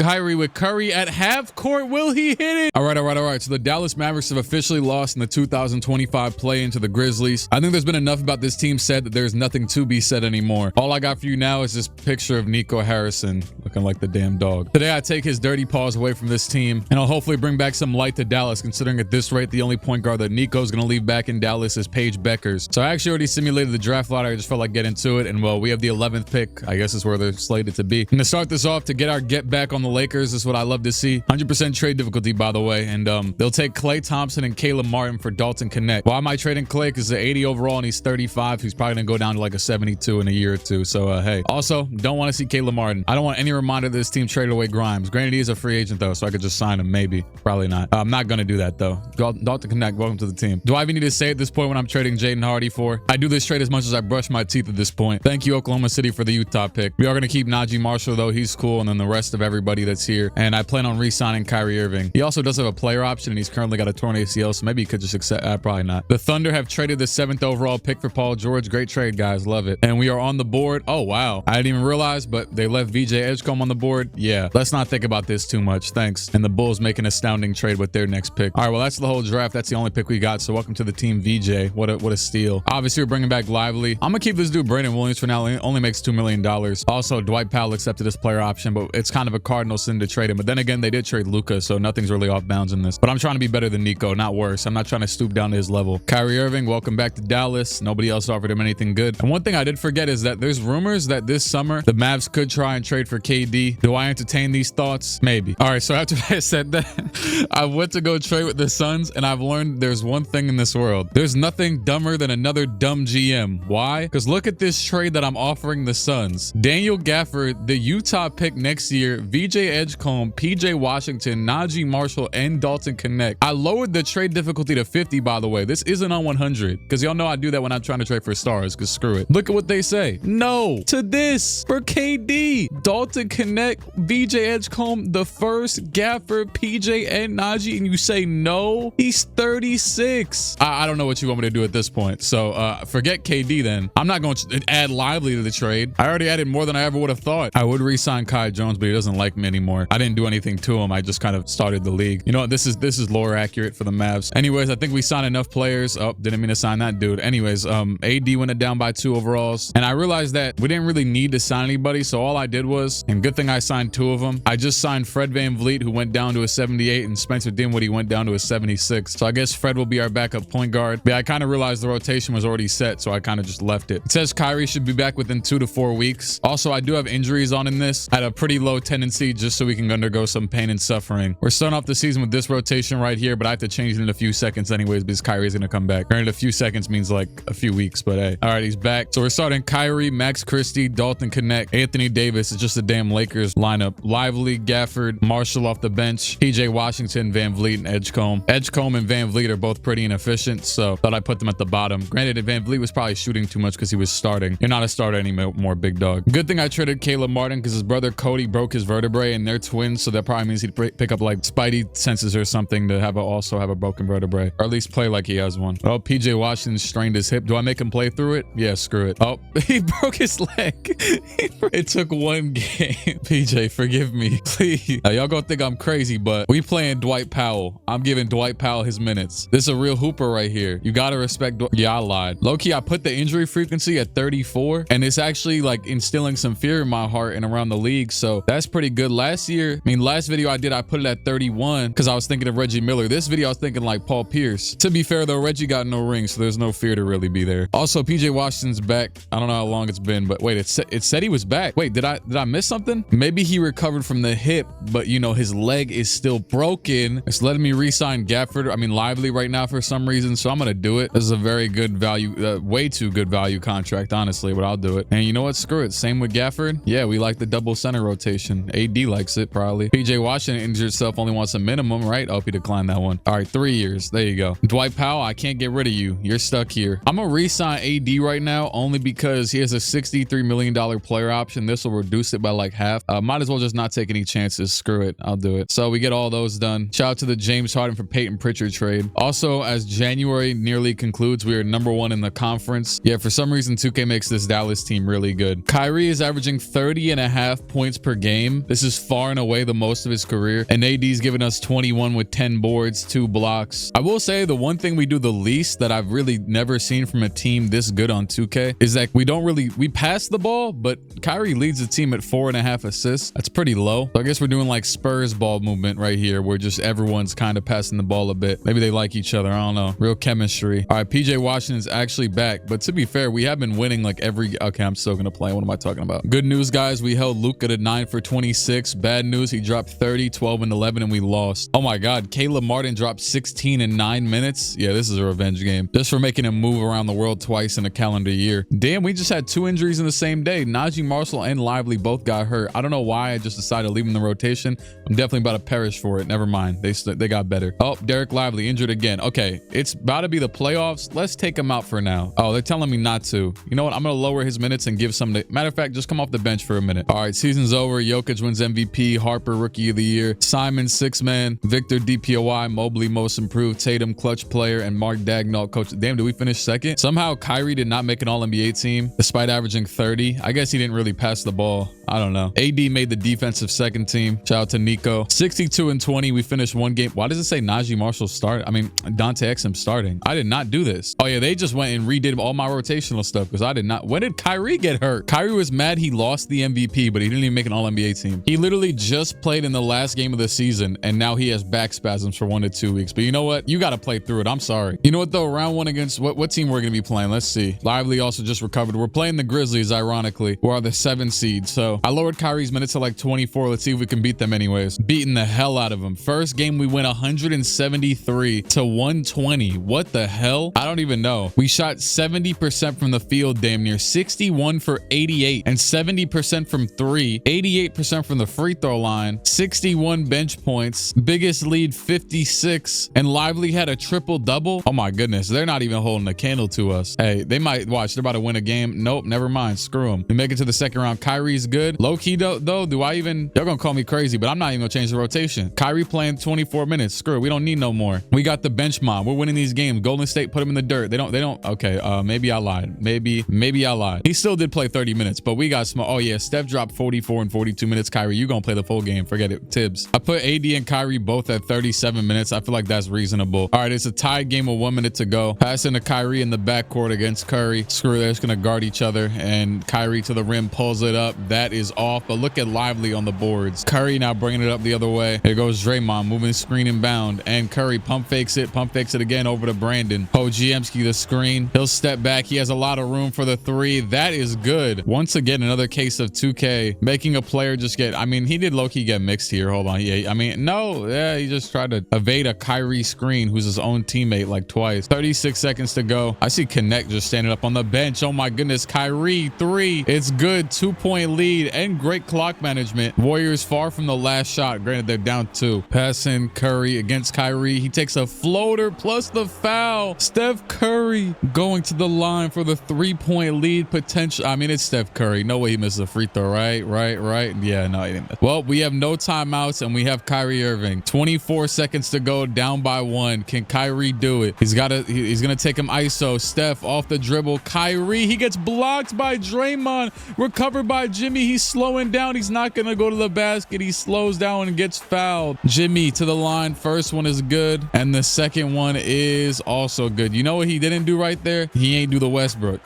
Kyrie with Curry at half court. Will he hit it? All right. So the Dallas Mavericks have officially lost in the 2025 play-in to the Grizzlies. I think there's been enough about this team said that there's nothing to be said anymore. All I got for you now is this picture of Nico Harrison looking like the damn dog. Today, I take his dirty paws away from this team, and I'll hopefully bring back some light to Dallas, considering at this rate, the only point guard that Nico's going to leave back in Dallas is Paige Beckers. So I actually already simulated the draft lottery. I just felt like getting to it, and well, we have the 11th pick. I guess is where they're slated to be. And to start this off, to get our get back on the Lakers, is what I love to see. 100% trade difficulty, by the way, and they'll take Klay Thompson and Caleb Martin for Dalton Connect. Why am I trading Klay? Because the 80 overall and he's 35. He's probably going to go down to like a 72 in a year or two. So, hey. Also, don't want to see Caleb Martin. I don't want any reminder that this team traded away Grimes. Granted, he is a free agent, though, so I could just sign him, maybe. Probably not. I'm not going to do that, though. Dalton Connect, welcome to the team. Do I even need to say at this point when I'm trading Jaden Hardy for? I do this trade as much as I brush my teeth at this point. Thank you, Oklahoma City, for the Utah pick. We are going to keep Najee Marshall, though. He's cool, and then the rest of everybody that's here. And I plan on re-signing Kyrie Irving. He also does have a player option, and he's currently got a torn ACL, so maybe he could just accept. Probably not. The Thunder have traded the 7th overall pick for Paul George. Great trade, guys. Love it. And we are on the board. Oh, wow. I didn't even realize, but they left VJ Edgecombe on the board. Yeah, let's not think about this too much. Thanks. And the Bulls make an astounding trade with their next pick. All right, well, that's the whole draft. That's the only pick we got, so welcome to the team, VJ. What a steal. Obviously, we're bringing back Lively. I'm gonna keep this dude Brandon Williams for now. He only makes $2 million. Also, Dwight Powell accepted his player option, but it's kind of a cardinal sin to trade him. But then again, they did trade Luka, so nothing's really off bounds in this. But I'm trying to be better than Nico, not worse. I'm not trying to stoop down to his level. Kyrie Irving, welcome back to Dallas. Nobody else offered him anything good. And one thing I did forget is that there's rumors that this summer the Mavs could try and trade for KD. Do I entertain these thoughts? Maybe. All right, so after I said that, I went to go trade with the Suns, and I've learned there's one thing in this world. There's nothing dumber than another dumb GM. Why? Because look at this trade that I'm offering the Suns. Daniel Gafford, the Utah pick next year, VJ Edgecombe, PJ Washington, Najee Marshall, and Dalton Connect. I lowered the trade difficulty to 50, by the way. This isn't on 100, because y'all know I do that when I'm trying to trade for stars, because screw it. Look at what they say. No to this for KD. Dalton Connect, VJ Edgecombe, the first, Gafford, PJ, and Najee, and you say no? He's 36. I don't know what you want me to do at this point. So forget KD then. I'm not going to add Lively to the trade. I already added more than I ever would have thought. I would re-sign Kai Jones, but he doesn't like me anymore. I didn't do anything to him. I just kind of started the league. You know what? This is lore accurate for the Mavs. Anyways, I think we signed enough players. Oh, didn't mean to sign that dude. Anyways, AD went down by 2 overalls. And I realized that we didn't really need to sign anybody. So all I did was, and good thing I signed 2 of them. I just signed Fred VanVleet, who went down to a 78, and Spencer Dinwiddie went down to a 76. So I guess Fred will be our backup point guard. But I kind of realized the rotation was already set, so I kind of just left it. It says Kyrie should be back within 2 to 4 weeks. Also, I do have injuries on in this at a pretty low tendency, just so we can undergo some pain and suffering. We're starting off the season with this rotation right here, but I have to change it in a few seconds anyways, because Kyrie's going to come back. Granted, a few seconds means like a few weeks, but hey. All right, he's back. So we're starting Kyrie, Max Christie, Dalton Connect, Anthony Davis. It's just a damn Lakers lineup. Lively, Gafford, Marshall off the bench, PJ Washington, VanVleet, and Edgecombe. Edgecombe and VanVleet are both pretty inefficient, so thought I'd put them at the bottom. Granted, VanVleet was probably shooting too much because he was starting. You're not a starter anymore, big dog. Good thing I traded Caleb Martin because his brother Cody broke his vertebrae, and they're twins, so that probably means he'd pick up like Spidey senses or something to also have a broken vertebrae, or at least play like he has one. Oh, PJ Washington strained his hip. Do I make him play through it? Yeah, screw it. Oh, he broke his leg. It took 1 game. PJ, forgive me, please. Y'all gonna think I'm crazy, but we playing Dwight Powell. I'm giving Dwight Powell his minutes. This is a real hooper right here. You gotta respect. Yeah, I lied. Low-key, I put the injury frequency at 34, and it's actually like instilling some fear in my heart and around the league, so that's pretty good. Last video I did, I put it at 31 because I was thinking of Reggie Miller. This video I was thinking like Paul Pierce. To be fair though, Reggie got no ring, so there's no fear to really be there. Also, PJ Washington's back. I don't know how long it's been, but wait, it said he was back. Wait, did I miss something? Maybe he recovered from the hip, but you know his leg is still broken. It's letting me re-sign Lively right now for some reason, so I'm gonna do it. This is a very good value, way too good value contract, honestly, but I'll do it. And you know what? Screw it. Same with Gafford. Yeah, we like the double center rotation. AD likes it probably. PJ Washington injured himself, only wants a minimum, right? Oh, he declined that one. All right, 3 years. There you go. Dwight Powell, I can't get rid of you. You're stuck here. I'm gonna re-sign AD right now only because he has a $63 million player option. This will reduce it by like half. Might as well just not take any chances. Screw it. I'll do it. So we get all those done. Shout out to the James Harden for Peyton Pritchard trade. Also, as January nearly concludes, we are #1 in the conference. Yeah, for some reason 2K makes this Dallas team really good. Kyrie is averaging 30.5 points per game. This is far and away the most of his career. And AD's given us 21 with 10 boards, 2 blocks. I will say the one thing we do the least that I've really never seen from a team this good on 2K is that we pass the ball, but Kyrie leads the team at 4.5 assists. That's pretty low. So I guess we're doing like Spurs ball movement right here, where just everyone's kind of passing the ball a bit. Maybe they like each other. I don't know. Real chemistry. All right, PJ Washington's actually back, but to be fair, we have been winning like every. Okay, I'm still gonna play. What am I talking about? Good news, guys. We held Luka to 9 for 26. Bad news, he dropped 30, 12, and 11, and we lost. Oh my God, Caleb Martin dropped 16 in 9 minutes. Yeah, this is a revenge game. Just for making him move around the world twice in a calendar year. Damn, we just had 2 injuries in the same day. Najee Marshall and Lively both got hurt. I don't know why I just decided to leave him in the rotation. I'm definitely about to perish for it. Never mind. They got better. Oh, Derek Lively injured again. Okay, it's about to be the playoffs. Let's take him out for now. Oh, they're telling me not to. You know what? I'm gonna lower his minutes and give some to, matter of fact, just come off the bench for a minute. All right, season's over. Jokic wins MVP, Harper Rookie of the Year, Simon 6-man, Victor DPOI, Mobley Most Improved, Tatum Clutch Player, and Mark Dagnall Coach. Damn, did we finish second? Somehow Kyrie did not make an All-NBA team despite averaging 30. I guess he didn't really pass the ball. I don't know. AD made the defensive second team. Shout out to Nico. 62 and 20. We finished 1 game. Why does it say Najee Marshall start? I mean, Dante Exum starting. I did not do this. Oh yeah, they just went and redid all my rotational stuff because I did not. When did Kyrie get hurt? Kyrie was mad he lost the MVP, but he didn't even make an All-NBA team. He literally just played in the last game of the season, and now he has back spasms for 1 to 2 weeks. But you know what? You got to play through it. I'm sorry. You know what though? Round 1 against what team we're going to be playing? Let's see. Lively also just recovered. We're playing the Grizzlies, ironically, who are the 7 seed. So I lowered Kyrie's minutes to like 24. Let's see if we can beat them anyways. Beating the hell out of them. First game, we went 173 to 120. What the hell? I don't even know. We shot 70% from the field, damn near 61 for 88 and 70% from 3, 88% from the free throw line, 61 bench points, biggest lead 56, and Lively had a triple double. Oh my goodness, they're not even holding a candle to us. Hey, they might watch. They're about to win a game. Nope, never mind. Screw them. We make it to the second round. Kyrie's good. Low key though, do I even? Y'all gonna call me crazy, but I'm not even gonna change the rotation. Kyrie playing 24 minutes. Screw it. We don't need no more. We got the bench mob. We're winning these games. Golden State put him in the dirt. They don't. Okay. Maybe I lied. Maybe I lied. He still did play 30 minutes, but we got small. Oh yeah, Steph dropped 44 and 42 minutes. Kyrie, you gonna play the full game? Forget it. Tibbs. I put AD and Kyrie both at 37 minutes. I feel like that's reasonable. All right, it's a tied game with 1 minute to go. Passing to Kyrie in the backcourt against Curry. Screw it. They're just gonna guard each other, and Kyrie to the rim pulls it up. That is off, but look at Lively on the boards. Curry now bringing it up the other way. Here goes Draymond moving screen and bound, and Curry pump fakes it again over to Brandon. Podziemski the screen. He'll step back. He has a lot of room for the 3. That is good. Once again, another case of 2K making a player just get, I mean, he did low-key get mixed here. Hold on. Yeah, I mean, no, yeah, he just tried to evade a Kyrie screen who's his own teammate like twice. 36 seconds to go. I see Connect just standing up on the bench. Oh my goodness. Kyrie 3. It's good. 2-point lead and great clock management. Warriors far from the last shot. Granted, they're down 2. Passing Curry against Kyrie. He takes a floater plus the foul. Steph Curry going to the line for the 3-point lead potential. I mean, it's Steph Curry. No way he misses a free throw, right? Yeah, no, he didn't. Well, we have no timeouts and we have Kyrie Irving. 24 seconds to go, down by 1. Can Kyrie do it? He's gonna take him ISO. Steph off the dribble. Kyrie, he gets blocked by Draymond. Recovered by Jimmy. He's slowing down. He's not gonna go to the basket. He slows down and gets fouled. Jimmy to the line. First one is good, and the second one is also good. You know what he didn't do right there? He ain't do the Westbrook.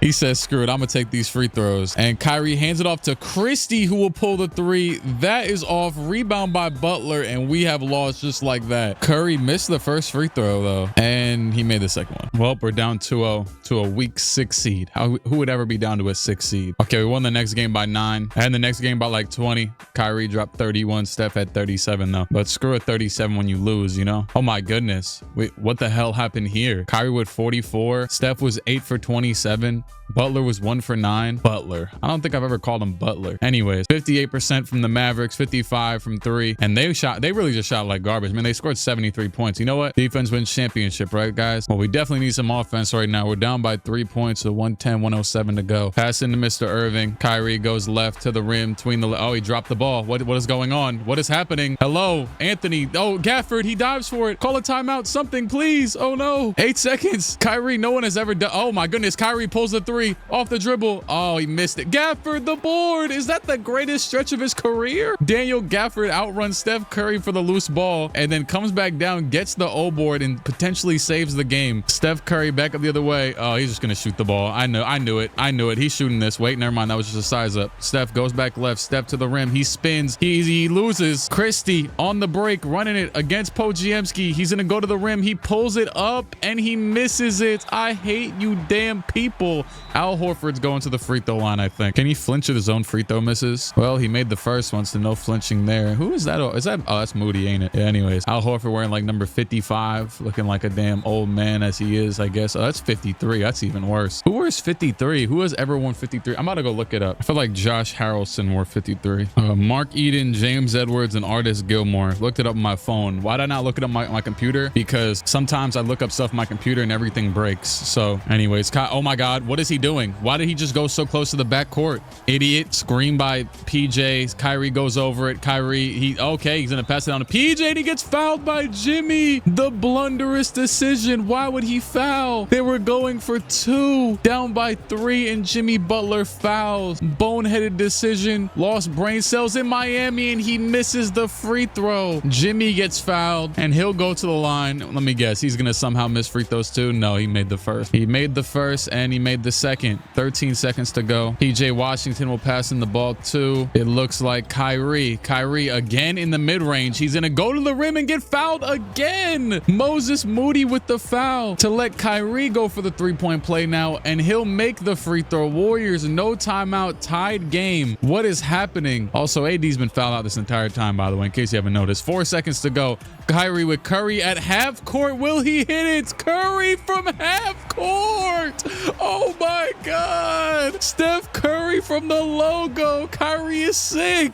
He says, screw it, I'm gonna take these free throws. And Kyrie hands it off to Christie, who will pull the 3. That is off. Rebound by Butler, and we have lost just like that. Curry missed the first free throw though, and he made the second one. Well, we're down 2-0 to a weak 6 seed. Who would ever be down to a 6 seed? Okay, we won the next game by 9, and the next game by like 20. Kyrie dropped 31. Steph had 37 though. But screw a 37 when you lose, you know? Oh my goodness. Wait, what the hell happened here? Kyrie with 44. Steph was 8 for 27. Butler was 1 for 9. Butler. I don't think I've ever called him Butler. Anyways, 58% from the Mavericks, 55 from 3. And they really just shot like garbage. I mean, they scored 73 points. You know what? Defense wins championship, right, guys? Well, we definitely need some offense right now. We're down by 3 points, so 110, 107 to go. Pass into Mr. Irving. Kyrie goes left to the rim between the... Oh, he dropped the ball. What is going on? What is happening? Hello, Anthony. Oh, Gafford. He dives for it. Call a timeout. Something, please. Oh, no. 8 seconds. Kyrie, no one has ever done... Oh, my goodness. Kyrie pulls the three, off the dribble. Oh, he missed it. Gafford, the board. Is that the greatest stretch of his career? Daniel Gafford outruns Steph Curry for the loose ball and then comes back down, gets the O board, and potentially saves the game. Steph Curry back up the other way. Oh, he's just gonna shoot the ball. I knew it. He's shooting this. Wait, never mind. That was just a size up. Steph goes back left, step to the rim. He spins. He loses. Christie on the break, running it against Podziemski. He's gonna go to the rim. He pulls it up and he misses it. I hate you damn people. Al Horford's going to the free throw line, I think. Can he flinch with his own free throw misses? Well, he made the first one, so no flinching there. Who is that? Oh, that's Moody, ain't it? Yeah, anyways, Al Horford wearing like number 55, looking like a damn old man as he is, I guess. Oh, that's 53. That's even worse. Who wears 53? Who has ever worn 53? I'm about to go look it up. I feel like Josh Harrelson wore 53. Mark Eden, James Edwards, and Artis Gilmore. Looked it up on my phone. Why did I not look it up on my computer? Because sometimes I look up stuff on my computer and everything breaks. So anyways, oh my God, what is he doing? Why did he just go so close to the backcourt? Idiot. Screen by PJ. Kyrie goes over it. Kyrie, he's gonna pass it down to PJ and he gets fouled by Jimmy. The blunderous decision. Why would he foul? They were going for two, down by 3, and Jimmy Butler fouls. Boneheaded decision. Lost brain cells in Miami and he misses the free throw. Jimmy gets fouled and he'll go to the line. Let me guess, he's gonna somehow miss free throws too. No, he made the first. He made the first and he made the second. 13 seconds to go. PJ Washington will pass in the ball too. It looks like Kyrie again in the mid-range. He's gonna go to the rim and get fouled again. Moses Moody with the foul to let Kyrie go for the three-point play now, and he'll make the free throw. Warriors, no timeout, tied game. What is happening? Also, AD's been fouled out this entire time, by the way, in case you haven't noticed. 4 seconds to go. Kyrie with Curry at half court. Will he hit it? Curry from half court. Oh my God. Steph Curry from the logo. Kyrie is sick.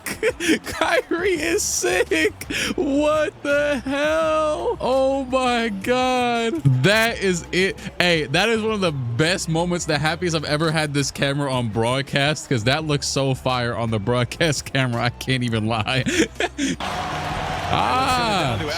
Kyrie is sick. What the hell? Oh my God. That is it. Hey, that is one of the best moments, the happiest I've ever had this camera on broadcast, because that looks so fire on the broadcast camera. I can't even lie.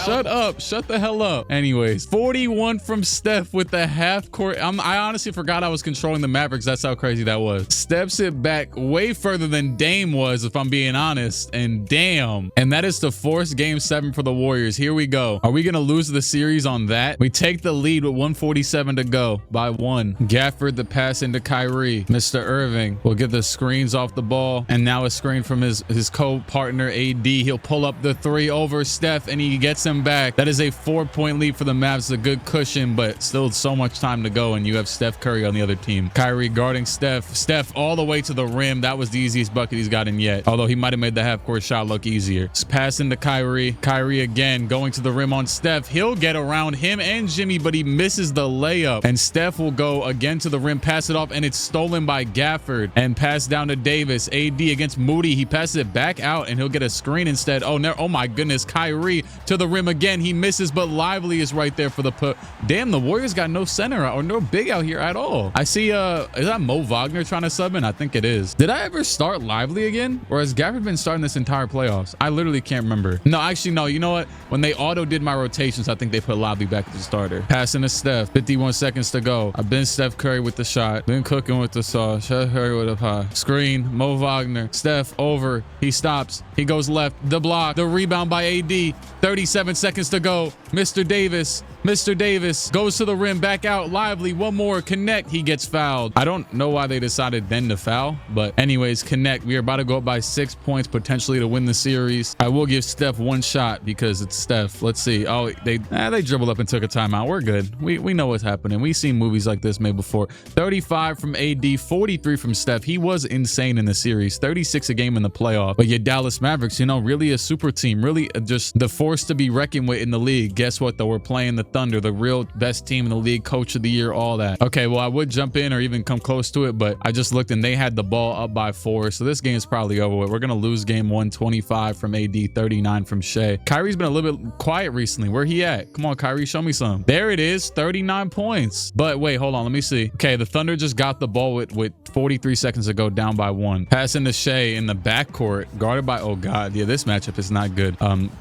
Shut up. Shut the hell up. Anyways, 41 from Steph with the half court. I honestly forgot I was controlling the Mavericks. That's how crazy that was. Steps it back way further than Dame was, if I'm being honest. And damn. And that is to force game 7 for the Warriors. Here we go. Are we going to lose the series on that? We take the lead with 1:47 to go by 1. Gafford the pass into Kyrie. Mr. Irving will get the screens off the ball. And now a screen from his co-partner AD. He'll pull up the 3 over Steph and he gets him back. That is a 4-point lead for the Mavs. It's a good cushion, but still so much time to go, and you have Steph Curry on the other team. Kyrie guarding Steph. Steph all the way to the rim. That was the easiest bucket he's gotten yet, although he might have made the half-court shot look easier. Pass into Kyrie. Kyrie again going to the rim on Steph. He'll get around him and Jimmy, but he misses the layup, and Steph will go again to the rim, pass it off, and it's stolen by Gafford, and pass down to Davis. AD against Moody. He passes it back out, and he'll get a screen instead. Oh, no. Oh my goodness. Kyrie to the rim again. He misses, but Lively is right there for the put. Damn, the Warriors got no center or no big out here at all. I see, is that Mo Wagner trying to sub in? I think it is. Did I ever start Lively again? Or has Gafford been starting this entire playoffs? I literally can't remember. No, actually, no. You know what? When they auto did my rotations, I think they put Lively back to the starter. Passing to Steph. 51 seconds to go. I've been Steph Curry with the shot. Been cooking with the sauce. Steph Curry with a pie. Screen. Mo Wagner. Steph over. He stops. He goes left. The block. The rebound by AD. 37 seconds to go. Mr. Davis goes to the rim, back out. Lively, one more, connect. He gets fouled. I don't know why they decided then to foul, but anyways, connect. We are about to go up by 6 points potentially to win the series. I will give Steph one shot because it's Steph. Let's see. Oh, they dribbled up and took a timeout. We're good. We know what's happening. We've seen movies like this made before. 35 from AD, 43 from Steph. He was insane in the series. 36 a game in the playoff. But your Dallas Mavericks, you know, really a super team, really just the force to be reckoned with in the league. Guess what though? We're playing the Thunder, the real best team in the league, coach of the year, all that. Okay, well, I would jump in or even come close to it, but I just looked and they had the ball up by 4, so this game is probably over with. We're gonna lose game 1. 25 from AD, 39 from Shea. Kyrie's been a little bit quiet recently. Where he at? Come on, Kyrie, show me some. There it is, 39 points. But wait, hold on, let me see. Okay, the Thunder just got the ball with 43 seconds to go, down by 1. Pass into Shea in the backcourt, guarded by, oh god, yeah, this matchup is not good.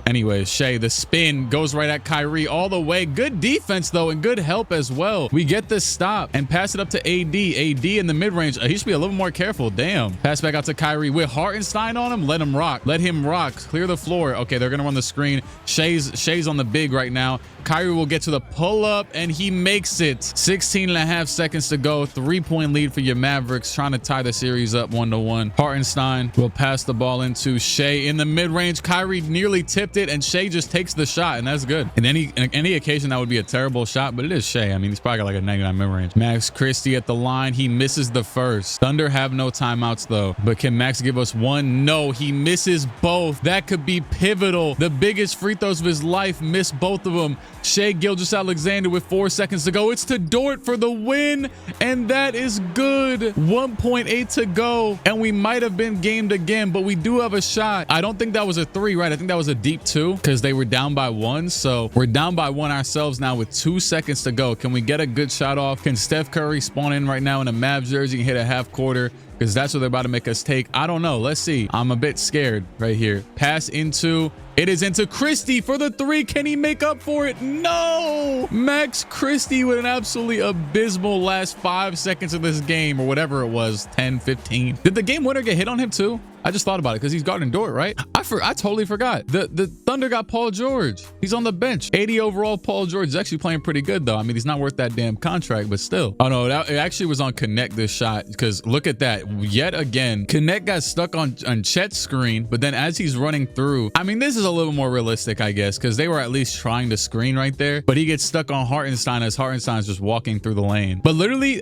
Anyways, Shea, the spin goes right at Kyrie all the way. Good defense, though, and good help as well. We get the stop and pass it up to AD. AD in the mid-range. He should be a little more careful. Damn. Pass back out to Kyrie with Hartenstein on him. Let him rock. Let him rock. Clear the floor. Okay, they're going to run the screen. Shea's on the big right now. Kyrie will get to the pull-up, and he makes it. 16.5 seconds to go. 3-point lead for your Mavericks, trying to tie the series up 1-1. Hartenstein will pass the ball into Shea in the mid-range. Kyrie nearly tipped it, and Shea just takes the shot, and that's good. In any occasion, that would be a terrible shot, but it is Shea. I mean, he's probably got like a 99 mid-range. Max Christie at the line. He misses the first. Thunder have no timeouts, though. But can Max give us one? No, he misses both. That could be pivotal. The biggest free throws of his life, missed both of them. Shea Gilgeous-Alexander with 4 seconds to go. It's to Dort for the win, and that is good. 1.8 to go, and we might have been gamed again, but we do have a shot. I don't think that was a 3, right? I think that was a deep 2 because they were down by 1. So we're down by 1 ourselves now with 2 seconds to go. Can we get a good shot off? Can Steph Curry spawn in right now in a Mavs jersey and hit a half quarter? Because that's what they're about to make us take. I don't know. Let's see. I'm a bit scared right here. Pass into... It is into Christie for the 3. Can he make up for it? No! Max Christie with an absolutely abysmal last 5 seconds of this game, or whatever it was, 10, 15. Did the game winner get hit on him too? I just thought about it because he's guarding Dort, right? I totally forgot. The Thunder got Paul George. He's on the bench. 80 overall. Paul George is actually playing pretty good, though. I mean, he's not worth that damn contract, but still. Oh, no, it actually was on Connect, this shot, because look at that. Yet again, Connect got stuck on Chet's screen, but then as he's running through, I mean, this is a little more realistic, I guess, because they were at least trying to screen right there, but he gets stuck on Hartenstein as Hartenstein's just walking through the lane. But literally,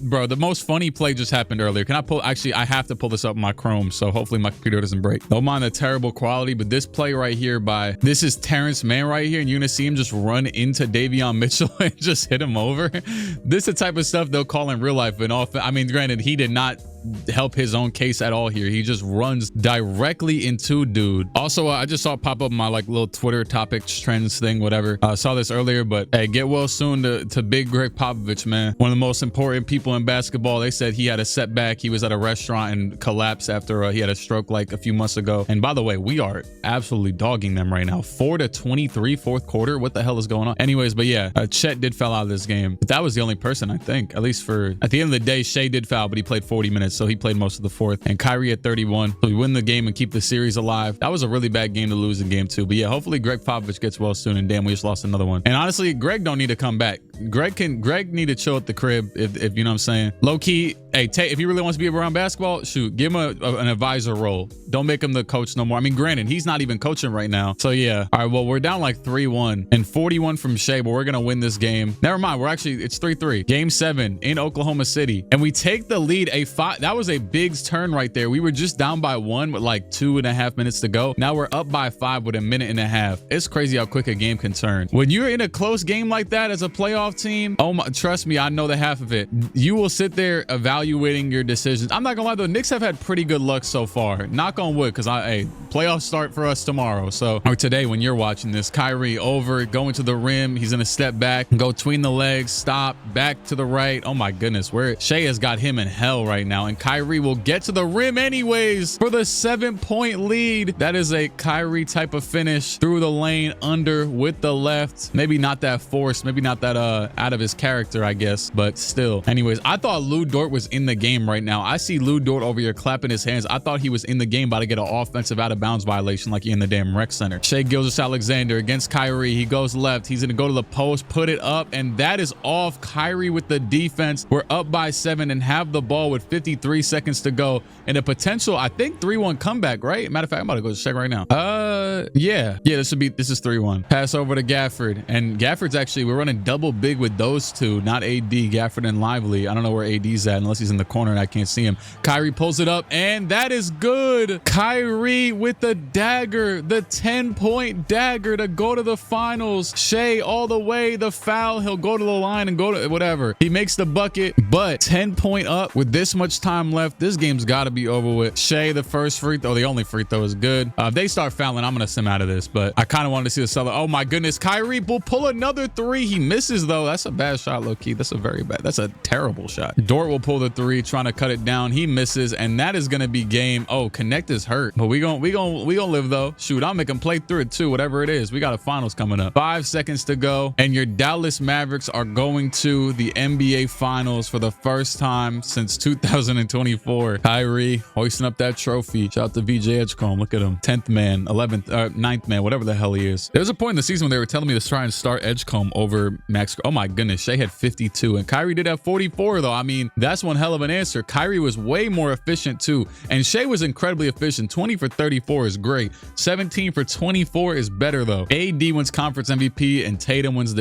bro, the most funny play just happened earlier. Can I pull? Actually, I have to pull this up on my Chrome, so hopefully my computer doesn't break. Don't mind the terrible quality, but this play right here this is Terrence Mann right here, and you're gonna see him just run into Davion Mitchell and just hit him over. This is the type of stuff they'll call in real life. And I mean, granted, he did not help his own case at all here. He just runs directly into dude. Also, I just saw it pop up in my like little Twitter topics trends thing, whatever. I saw this earlier, but hey, get well soon to big Greg Popovich, man. One of the most important people in basketball. They said he had a setback. He was at a restaurant and collapsed after he had a stroke like a few months ago. And by the way, we are absolutely dogging them right now. 4-23 fourth quarter. What the hell is going on? Anyways, but yeah, Chet did foul out of this game. But that was the only person, I think, at least for at the end of the day. Shea did foul, but he played 40 minutes. So he played most of the fourth, and Kyrie at 31. So we win the game and keep the series alive. That was a really bad game to lose in game 2. But yeah, hopefully Greg Popovich gets well soon. And damn, we just lost another one. And honestly, Greg don't need to come back. Greg need to chill at the crib, if you know what I'm saying. Low key, hey, if he really wants to be around basketball, shoot, give him an advisor role. Don't make him the coach no more. I mean, granted, he's not even coaching right now. So yeah. All right, well, we're down like 3-1 and 41 from Shea, but we're gonna win this game. Never mind, it's 3-3. Game 7 in Oklahoma City, and we take the lead. That was a big turn right there. We were just down by 1 with like 2.5 minutes to go. Now we're up by 5 with 1.5 minutes. It's crazy how quick a game can turn. When you're in a close game like that as a playoff team, oh my, trust me, I know the half of it. You will sit there evaluating your decisions. I'm not gonna lie though, Knicks have had pretty good luck so far. Knock on wood, because playoffs start for us tomorrow. So, or today when you're watching this. Kyrie over, going to the rim. He's gonna step back, go between the legs, stop, back to the right. Oh my goodness, Shea has got him in hell right now, and Kyrie will get to the rim anyways for the 7-point lead. That is a Kyrie type of finish through the lane, under with the left. Maybe not that forced, maybe not that out of his character, I guess, but still. Anyways, I thought Lou Dort was in the game right now. I see Lou Dort over here clapping his hands. I thought he was in the game, about to get an offensive out of bounds violation like he in the damn rec center. Shea Gilgeous-Alexander against Kyrie. He goes left. He's gonna go to the post, put it up, and that is off. Kyrie with the defense. We're up by 7 and have the ball with 53 seconds to go, and a potential, I think, 3-1 comeback, right? Matter of fact, I'm about to go check right now. Yeah, this is 3-1. Pass over to Gafford, and Gafford's actually, we're running double big with those two, not AD, Gafford and Lively. I don't know where AD's at unless he's in the corner and I can't see him. Kyrie pulls it up, and that is good. Kyrie with the dagger, the 10-point dagger to go to the finals. Shea all the way, the foul, he'll go to the line and go to whatever. He makes the bucket, but 10-point up with this much time left. This game's got to be over with. Shea, the first free throw, the only free throw is good. If they start fouling, I'm going to sim out of this, but I kind of wanted to see the seller. Oh my goodness, Kyrie will pull another 3. He misses though. though. That's a bad shot, low key. That's a terrible shot. Dort will pull the three, trying to cut it down. He misses, and that is gonna be game. Oh, Connect is hurt, but we gonna live though. Shoot, I'll make him play through it too. Whatever it is, we got a finals coming up. 5 seconds to go, and your Dallas Mavericks are going to the NBA Finals for the first time since 2024. Kyrie hoisting up that trophy. Shout out to VJ Edgecombe. Look at him, 10th man, 11th, 9th man, whatever the hell he is. There was a point in the season when they were telling me to try and start Edgecombe over Max. Oh my goodness, Shea had 52 and Kyrie did have 44 though. I mean, that's one hell of an answer. Kyrie was way more efficient too, and Shea was incredibly efficient. 20 for 34 is great. 17 for 24 is better though. AD wins conference MVP and Tatum wins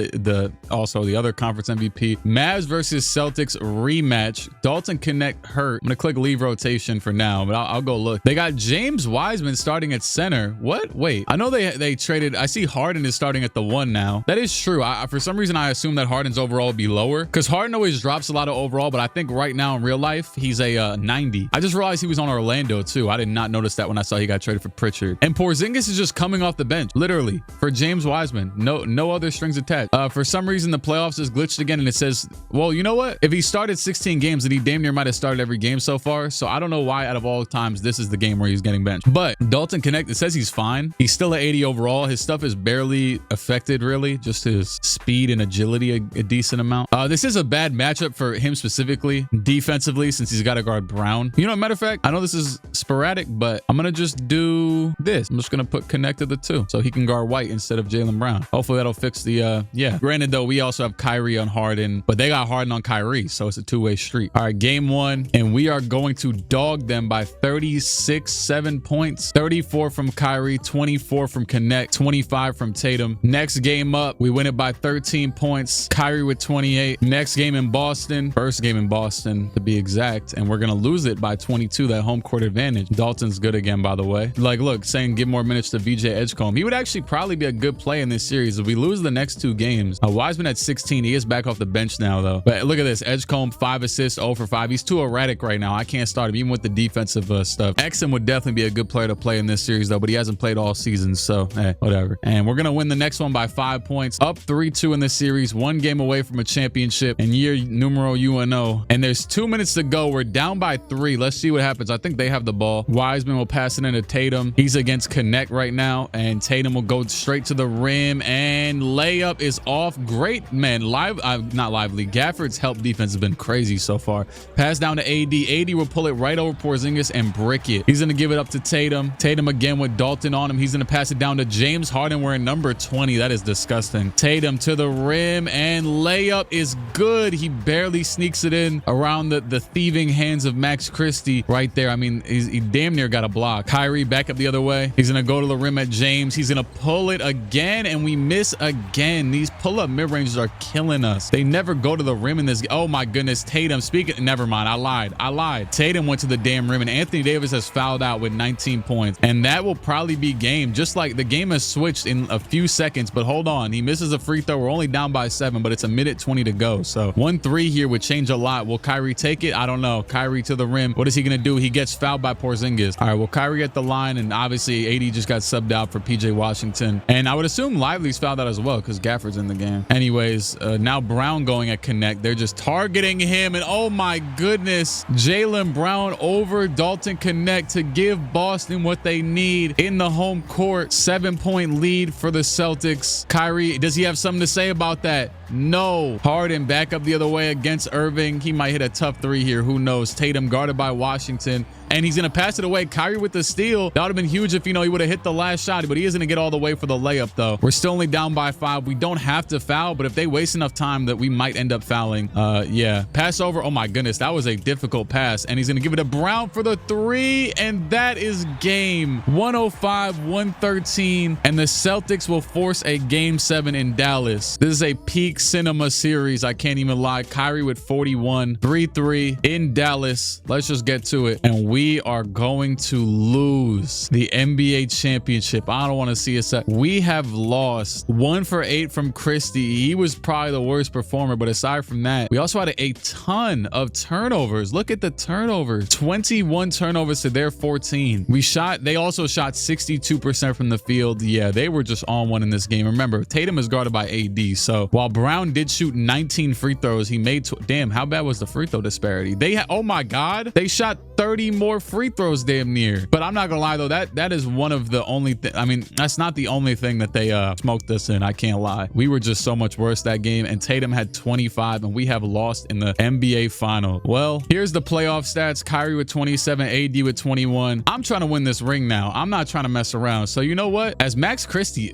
also the other conference MVP. Mavs versus Celtics rematch. Dalton Connect hurt. I'm gonna click leave rotation for now, but I'll go look. They got James Wiseman starting at center. What? Wait, I know they traded. I see Harden is starting at the 1 now. That is true. For some reason I assume that Harden's overall would be lower because Harden always drops a lot of overall, but I think right now in real life he's a 90. I just realized he was on Orlando too. I did not notice that when I saw he got traded for Pritchard. And Porzingis is just coming off the bench, literally, for James Wiseman. No other strings attached. For some reason the playoffs is glitched again, and it says, well, you know what? If he started 16 games, then he damn near might have started every game so far. So I don't know why out of all times this is the game where he's getting benched. But Dalton Connect, it says he's fine. He's still at 80 overall. His stuff is barely affected, really. Just his speed and agility a decent amount. This is a bad matchup for him specifically defensively, since he's got to guard Brown. You know, matter of fact, I know this is sporadic, but I'm gonna just do this. I'm just gonna put Connect to the 2 so he can guard White instead of Jaylen Brown. Hopefully that'll fix the yeah. Granted though, we also have Kyrie on Harden, but they got Harden on Kyrie, so it's a two-way street. All right, game 1, and we are going to dog them by 7 points. 34 from Kyrie, 24 from Connect, 25 from Tatum. Next game up, we win it by 13 points. Kyrie with 28. Next game in Boston, first game in Boston to be exact, and we're gonna lose it by 22. That home court advantage. Dalton's good again, by the way. Like, look, saying give more minutes to VJ Edgecombe. He would actually probably be a good play in this series if we lose the next 2 games. Wiseman at 16. He is back off the bench now though. But look at this, Edgecombe 5 assists, 0 for 5. He's too erratic right now. I can't start him even with the defensive stuff. Exum would definitely be a good player to play in this series though, but he hasn't played all season, so whatever. And we're gonna win the next one by 5 points, up 3-2 in this series, 1 game away from a championship in year numero UNO. And there's 2 minutes to go. We're down by 3. Let's see what happens. I think they have the ball. Wiseman will pass it into Tatum. He's against Connect right now, and Tatum will go straight to the rim, and layup is off. Great, man. Not lively. Gafford's help defense has been crazy so far. Pass down to AD. AD will pull it right over Porzingis and brick it. He's gonna give it up to Tatum. Tatum again with Dalton on him. He's gonna pass it down to James Harden wearing number 20. That is disgusting. Tatum to the rim, and layup is good. He barely sneaks it in around the thieving hands of Max Christie right there. I mean, he damn near got a block. Kyrie back up the other way. He's gonna go to the rim at James. He's gonna pull it again, and we miss again. These pull-up mid-ranges are killing us. They never go to the rim in this. Oh my goodness. Tatum, never mind. I lied. Tatum went to the damn rim, and Anthony Davis has fouled out with 19 points, and that will probably be game. Just like the game has switched in a few seconds, but hold on. He misses a free throw. We're only down by 7, but it's a minute 20 to go. So 1-3 here would change a lot. Will Kyrie take it? I don't know. Kyrie to the rim. What is he gonna do? He gets fouled by Porzingis. All right, well, Kyrie at the line, and obviously AD just got subbed out for PJ Washington, and I would assume Lively's fouled out as well because Gafford's in the game. Anyways, now Brown going at Connect. They're just targeting him, and oh my goodness, Jaylen Brown over Dalton Connect to give Boston what they need in the home court. 7-point lead for the Celtics. Kyrie, does he have something to say about that? No. Harden back up the other way against Irving. He might hit a tough 3 here. Who knows? Tatum guarded by Washington, and he's going to pass it away. Kyrie with the steal. That would have been huge if, he would have hit the last shot, but he isn't going to get all the way for the layup, though. We're still only down by 5. We don't have to foul, but if they waste enough time that we might end up fouling. Yeah. Pass over. Oh, my goodness. That was a difficult pass, and he's going to give it to Brown for the 3, and that is game. 105-113, and the Celtics will force a Game 7 in Dallas. This is a peak cinema series. I can't even lie. Kyrie with 41, 3-3 in Dallas. Let's just get to it. And we are going to lose the NBA championship. I don't want to see us. We have lost 1 for 8 from Christie. He was probably the worst performer, but aside from that, we also had a ton of turnovers. Look at the turnovers. 21 turnovers to their 14. They also shot 62% from the field. Yeah, they were just on one in this game. Remember, Tatum is guarded by AD. So while Brown Brown did shoot 19 free throws. He made, damn, how bad was the free throw disparity? Oh my God, they shot 30 more free throws damn near. But I'm not gonna lie though, that is one of the only I mean, that's not the only thing that they smoked us in. I can't lie. We were just so much worse that game, and Tatum had 25 and we have lost in the NBA final. Well, here's the playoff stats. Kyrie with 27, AD with 21. I'm trying to win this ring now. I'm not trying to mess around. So you know what? As Max Christie,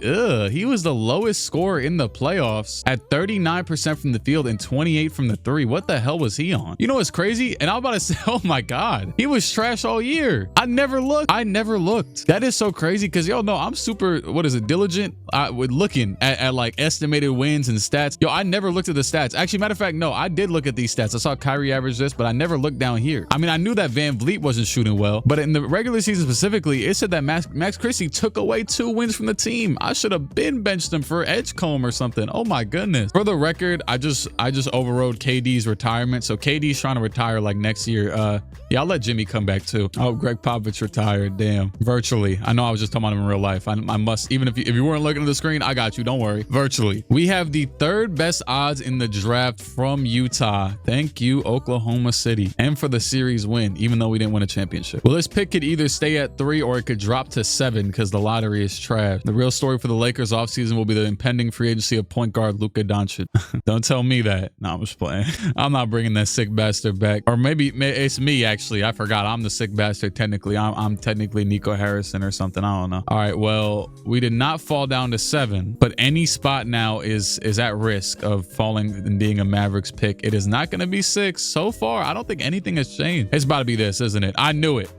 he was the lowest scorer in the playoffs at 39% from the field and 28 from the three. What the hell was he on? You know what's crazy? And I'm about to say, oh my God, he was trash all year. I never looked. That is so crazy because y'all know I'm super, what is it, diligent with looking at like estimated wins and stats. Yo, I never looked at the stats. Actually, matter of fact, no, I did look at these stats. I saw Kyrie average this, but I never looked down here. I mean, I knew that Van Vliet wasn't shooting well, but in the regular season specifically, it said that Max Christie took away 2 wins from the team. I should have been benched him for Edgecombe or something. Oh my goodness. For the record, I just overrode KD's retirement. So KD's trying to retire like next year. Yeah, I'll let Jimmy come back too. Oh, Greg Popovich retired. Damn. Virtually. I know I was just talking about him in real life. I must, even if you weren't looking at the screen, I got you. Don't worry. Virtually. We have the 3rd best odds in the draft from Utah. Thank you, Oklahoma City. And for the series win, even though we didn't win a championship. Well, this pick could either stay at 3 or it could drop to 7 because the lottery is trash. The real story for the Lakers offseason will be the impending free agency of point guard Luka Doncic. Don't tell me that. No, I'm just playing. I'm not bringing that sick bastard back. Or maybe it's me, actually. I forgot. I'm the sick bastard technically. I'm technically Nico Harrison or something. I don't know. All right, well, we did not fall down to 7, but any spot now is at risk of falling and being a Mavericks pick. It is not going to be 6. So far, I don't think anything has changed. It's about to be this, isn't it? I knew it.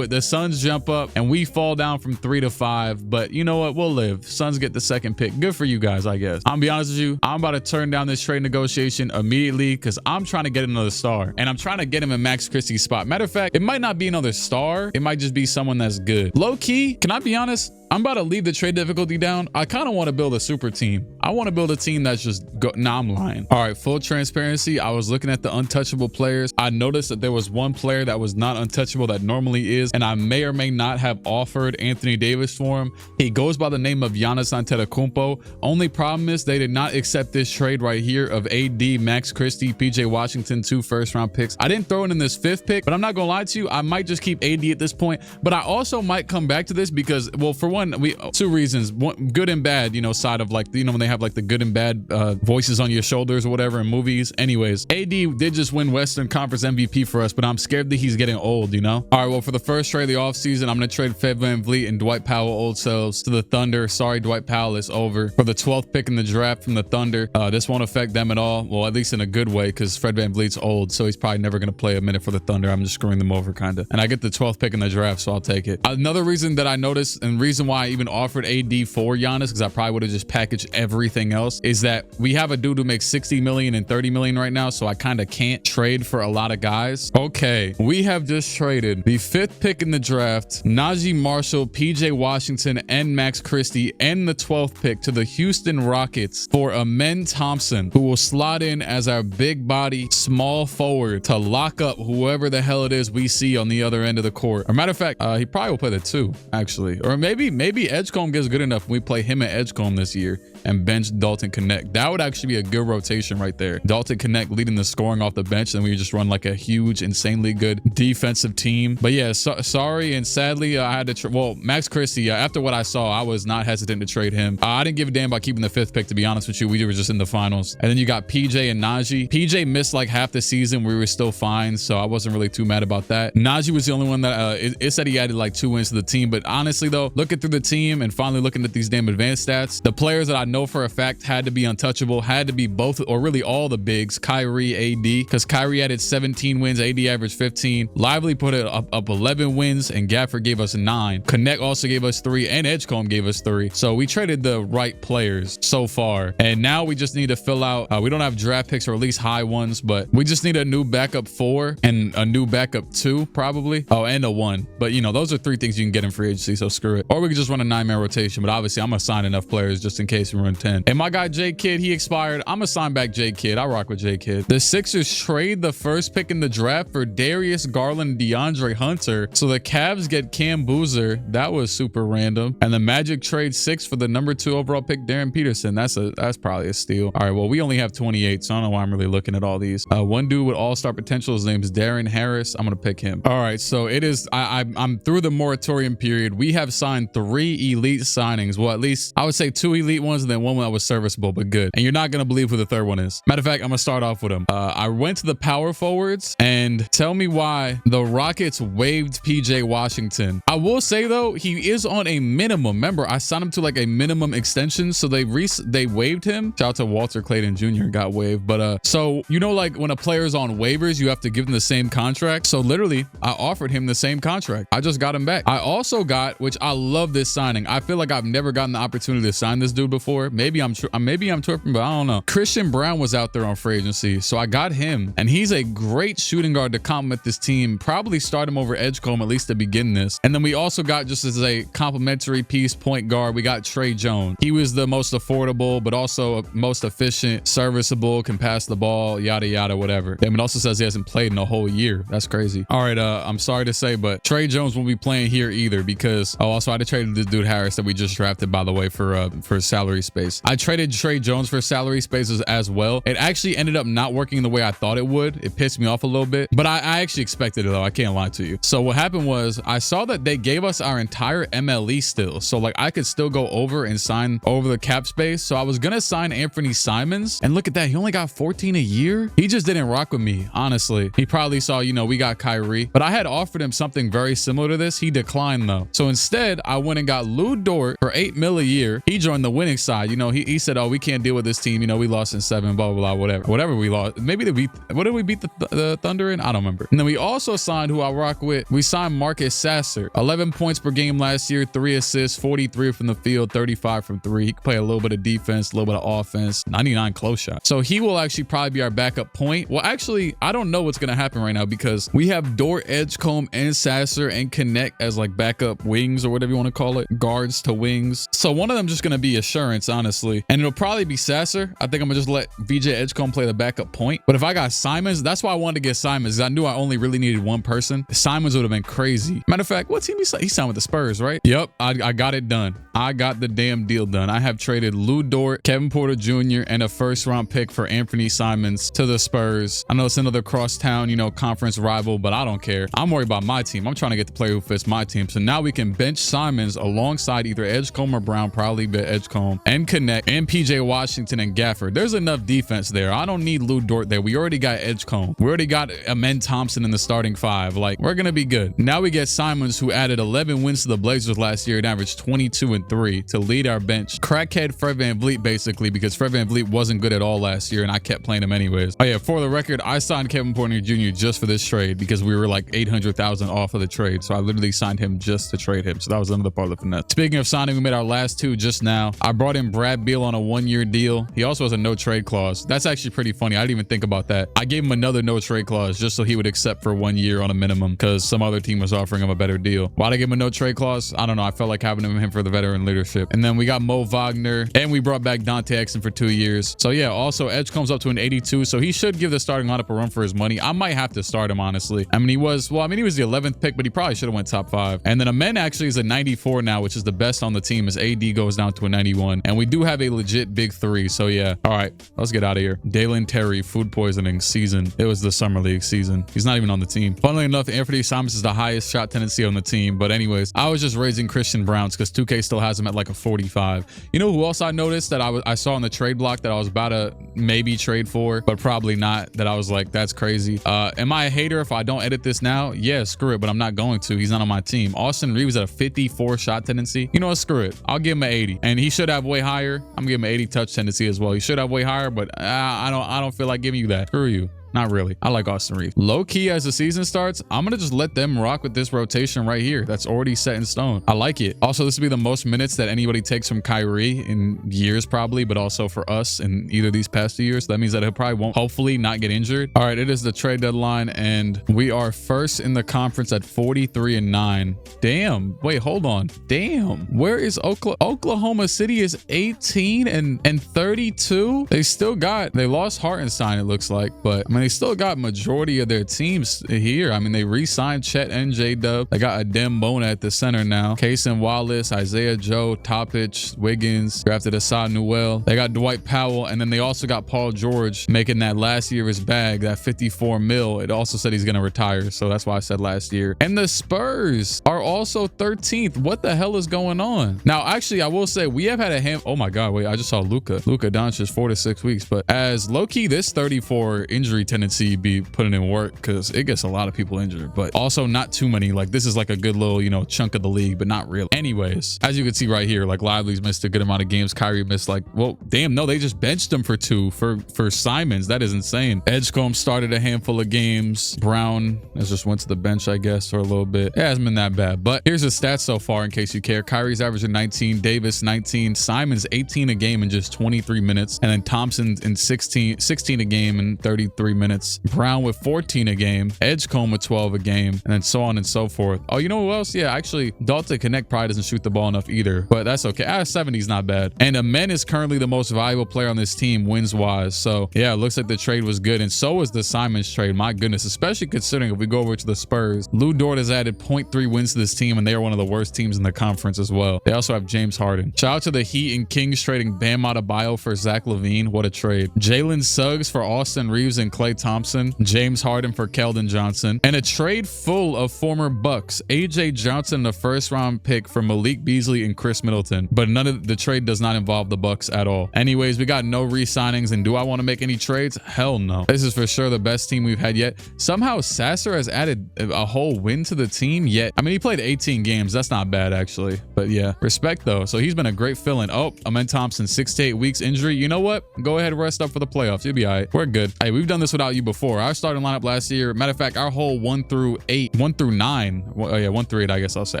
The Suns jump up and we fall down from 3 to 5, but you know what? We'll live. Suns get the 2nd pick. Good for you guys, I guess. I'm gonna be honest with you. I'm about to turn down this trade negotiation immediately because I'm trying to get another star, and I'm trying to get him in Max Christie's spot. Matter of fact, it might not be another star. It might just be someone that's good. Low key, can I be honest? I'm about to leave the trade difficulty down. I kind of want to build a super team. I want to build a team that's just nah, I'm lying. All right, full transparency. I was looking at the untouchable players. I noticed that there was one player that was not untouchable that normally is, and I may or may not have offered Anthony Davis for him. He goes by the name of Giannis Antetokounmpo. Only problem is they did not accept this trade right here of AD, Max Christie, PJ Washington, 2 first-round picks. I didn't throw it in this 5th pick, but I'm not gonna lie to you. I might just keep AD at this point, but I also might come back to this because, well, for one, 2 reasons. One, good and bad, you know, side of like, you know, when they have like the good and bad voices on your shoulders or whatever in movies. Anyways, AD did just win Western Conference MVP for us, but I'm scared that he's getting old, you know? All right, well, for the first trade of the offseason, I'm going to trade Fred VanVleet and Dwight Powell old selves to the Thunder. Sorry, Dwight Powell is over. For the 12th pick in the draft from the Thunder, this won't affect them at all. Well, at least in a good way, because Fred VanVleet's old, so he's probably never going to play a minute for the Thunder. I'm just screwing them over, kind of. And I get the 12th pick in the draft, so I'll take it. Another reason that I noticed, and reason why I even offered AD for Giannis, because I probably would have just packaged everything else, is that we have a dude who makes 60 million and 30 million right now, so I kind of can't trade for a lot of guys. Okay, we have just traded the 5th pick in the draft, Najee Marshall, PJ Washington, and Max Christie, and the 12th pick to the Houston Rockets for Amen Thompson, who will slot in as our big body small forward to lock up whoever the hell it is we see on the other end of the court. Or matter of fact, he probably will play the 2, actually. Or maybe Edgecombe gets good enough when we play him at Edgecombe this year and bench Dalton Connect. That would actually be a good rotation right there. Dalton Connect leading the scoring off the bench, and we just run like a huge, insanely good defensive team. But yeah, sorry and sadly, I had to well, Max Christie, after what I saw, I was not hesitant to trade him. I didn't give a damn about keeping the 5th pick, to be honest with you. We were just in the finals. And then you got PJ and Najee. PJ missed like half the season. We were still fine, so I wasn't really too mad about that. Najee was the only one that it said he added like 2 wins to the team. But honestly though, looking through the team and finally looking at these damn advanced stats, the players that I know for a fact had to be untouchable, had to be both or really all the bigs, Kyrie, AD, because Kyrie added 17 wins, AD averaged 15. Lively put it up 11 wins, and Gafford gave us 9. Connect also gave us 3, and Edgecombe gave us 3. So we traded the right players so far, and now we just need to fill out. We don't have draft picks, or at least high ones, but we just need a new backup 4 and a new backup 2 probably. Oh, and a 1. But you know, those are 3 things you can get in free agency, so screw it. Or we could just run a 9-man rotation, but obviously I'm gonna sign enough players just in case we run 10. And my guy J Kidd, he expired. I'm gonna sign back J Kidd. I rock with J Kidd. The Sixers trade the first pick in the draft for Darius Garland, DeAndre Hunter. So the Cavs get Cam Boozer. That was super random. And the Magic trade 6 for the number 2 overall pick, Darren Peterson. That's probably a steal. All right, well, we only have 28, so I don't know why I'm really looking at all these. One dude with all-star potential, his name's Darren Harris. I'm gonna pick him. All right, so it is, I'm through the moratorium period. We have signed 3 elite signings. Well, at least I would say 2 elite ones and then one that was serviceable but good. And you're not gonna believe who the third one is. Matter of fact, I'm gonna start off with him. I went to the power forwards, and tell me why the Rockets waived PJ Washington. I will say though, he is on a minimum. Remember, I signed him to like a minimum extension, so they waived him. Shout out to Walter Clayton Jr. got waived. But so you know, like when a player's on waivers, you have to give them the same contract. So literally, I offered him the same contract. I just got him back. I also got, which I love this signing. I feel like I've never gotten the opportunity to sign this dude before. Maybe I'm tripping, but I don't know. Christian Brown was out there on free agency, so I got him, and he's a great shooting guard to complement this team. Probably start him over Edgecombe at least to begin this. And then we also got, just as a complimentary piece, point guard, we got Trey Jones. He was the most affordable, but also most efficient, serviceable, can pass the ball, yada yada, whatever. And it also says he hasn't played in a whole year. That's crazy. All right, I'm sorry to say, but Trey Jones won't be playing here either because also I had to trade this dude Harris that we just drafted, by the way, for salary space. I traded Trey Jones for salary spaces as well. It actually ended up not working the way I thought it would. It pissed me off a little bit, but I actually expected it though. I can't lie to you. So what happened was I saw that they gave us our entire MLE still. So like I could still go over and sign over the cap space. So I was going to sign Anthony Simons, and look at that. He only got 14 a year. He just didn't rock with me, honestly. He probably saw, you know, we got Kyrie, but I had offered him something very similar to this. He declined though. So instead I went and got Lou Dort for $8 million a year. He joined the winning side. You know, he said, oh, we can't deal with this team. You know, we lost in 7, blah, blah, blah, whatever we lost. Maybe what did we beat the Thunder in? I don't remember. And then we also signed, who I rock with, we signed Marcus Sasser. 11 points per game last year, 3 assists, 43 from the field, 35 from 3. He can play a little bit of defense, a little bit of offense, 99 close shot. So he will actually probably be our backup point. Well, actually, I don't know what's going to happen right now because we have Dort, Edgecombe, and Sasser and Connect as like backup wings or whatever you want to call it, guards to wings. So one of them just going to be Assurance, honestly. And it'll probably be Sasser. I think I'm going to just let VJ Edgecombe play the backup point. But if I got Simons, that's why I wanted to get Simons, because I knew I only really needed one person. Simons would have been crazy. Matter of fact, what team he signed with? The Spurs, right? Yep, I got it done. I got the damn deal done. I have traded Lou Dort, Kevin Porter Jr., and a first-round pick for Anthony Simons to the Spurs. I know it's another crosstown, you know, conference rival, but I don't care. I'm worried about my team. I'm trying to get the player who fits my team. So now we can bench Simons alongside either Edgecombe or Brown, probably Edgecombe, and Connect, and PJ Washington and Gafford. There's enough defense there. I don't need Lou Dort there. We already got Edgecombe. We already got Amen Thompson in the starting 5. Like, we're going to be good. Now we get Simons, who added 11 wins to the Blazers last year and averaged 22 and 3 to lead our bench. Crackhead Fred VanVleet, basically, because Fred VanVleet wasn't good at all last year and I kept playing him anyways. Oh yeah, for the record, I signed Kevin Porter Jr. just for this trade because we were like 800,000 off of the trade. So I literally signed him just to trade him. So that was another part of the finesse. Speaking of signing, we made our last 2 just now. I brought in Brad Beal on a 1-year deal. He also has a no trade clause. That's actually pretty funny. I didn't even think about that. I gave him another no trade clause just so he would accept for 1 year on a minimum because some other team was offering him a better deal. Why'd I give him a no trade clause? I don't know. I felt like having him for the veteran leadership. And then we got Mo Wagner, and we brought back Dante Exum for 2 years. So yeah, also Edgecombe's up to an 82, so he should give the starting lineup a run for his money. I might have to start him, honestly. I mean, he was the 11th pick, but he probably should have went top 5. And then Amen actually is a 94 now, which is the best on the team, as AD goes down to a 91. And we do have a legit big 3, so yeah. All right, let's get out of here. Dalen Terry, food poisoning season. It was the summer league season. He's not even on the team. Funnily enough, Anthony Simons is the highest shot tendency on the team. But anyways, I was just raising Christian Browns because 2K still has him at like a 45. You know who else I noticed that I saw on the trade block that I was about to maybe trade for, but probably not, that I was like, that's crazy. Am I a hater if I don't edit this now? Yeah, screw it, but I'm not going to. He's not on my team. Austin Reeves at a 54 shot tendency. You know what? Screw it. I'll give him an 80. And he should have way higher. I'm gonna give him an 80 touch tendency as well. He should have way higher, but I don't feel like giving you that. Screw you. Not really. I like Austin Reeves. Low key, as the season starts, I'm going to just let them rock with this rotation right here. That's already set in stone. I like it. Also, this will be the most minutes that anybody takes from Kyrie in years probably, but also for us in either these past 2 years. That means that he probably won't hopefully not get injured. All right, it is the trade deadline and we are first in the conference at 43-9. Damn. Wait, hold on. Damn. Where is Oklahoma City is 18 and 32. They lost Hartenstein, it looks like, but I mean, they still got majority of their teams here. I mean, they re-signed Chet and J-Dub. They got Adem Bona at the center now. Kaysen Wallace, Isaiah Joe, Topic, Wiggins, drafted Asad Newell. They got Dwight Powell, and then they also got Paul George making that last year of his bag, that 54 mil. It also said he's going to retire, so that's why I said last year. And the Spurs are also 13th. What the hell is going on? Now, actually, I will say we have had a oh my God, wait, I just saw Luka Doncic 4 to 6 weeks, but as low-key, this 34 injury tendency be putting in work because it gets a lot of people injured, but also not too many. Like, this is like a good little, you know, chunk of the league, but not really. Anyways, as you can see right here, like Lively's missed a good amount of games. Kyrie missed like, well, damn, no, they just benched him for 2 for Simons. That is insane. Edgecombe started a handful of games. Brown has just went to the bench, I guess, for a little bit. It hasn't been that bad, but here's the stats so far in case you care. Kyrie's averaging 19, Davis 19, Simons 18 a game in just 23 minutes, and then Thompson in 16 a game in 33 minutes. Brown with 14 a game, Edgecombe with 12 a game, and then so on and so forth. Oh, you know who else? Yeah, actually, Dalton Connect probably doesn't shoot the ball enough either, but that's okay. 70 is not bad. And Amen is currently the most valuable player on this team wins wise. So yeah, it looks like the trade was good, and so was the Simons trade. My goodness, especially considering if we go over to the Spurs, Lou Dort has added 0.3 wins to this team, and they are one of the worst teams in the conference as well. They also have James Harden. Shout out to the Heat and Kings trading Bam Adebayo for Zach LaVine. What a trade. Jalen Suggs for Austin Reeves and Klay Thompson. James Harden for Keldon Johnson. And a trade full of former Bucks. AJ Johnson, the first round pick for Malik Beasley and Chris Middleton. But none of the trade does not involve the Bucks at all. Anyways, we got no re-signings, and do I want to make any trades? Hell no. This is for sure the best team we've had yet. Somehow Sasser has added a whole win to the team yet. I mean, he played 18 games. That's not bad actually. But yeah, respect though. So he's been a great fill-in. Oh, Amen Thompson, 6 to 8 weeks injury. You know what? Go ahead and rest up for the playoffs. You'll be all right. We're good. Hey, we've done this without you before. Our starting lineup last year, matter of fact, our whole 1 through 9, well, oh yeah, 1 through 8, I guess I'll say.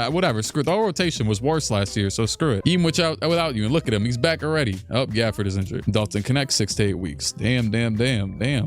Whatever, screw it. The whole rotation was worse last year, so screw it. Even without you, and look at him, he's back already. Oh, Gafford is injured. Dalton Connect, 6 to 8 weeks. Damn.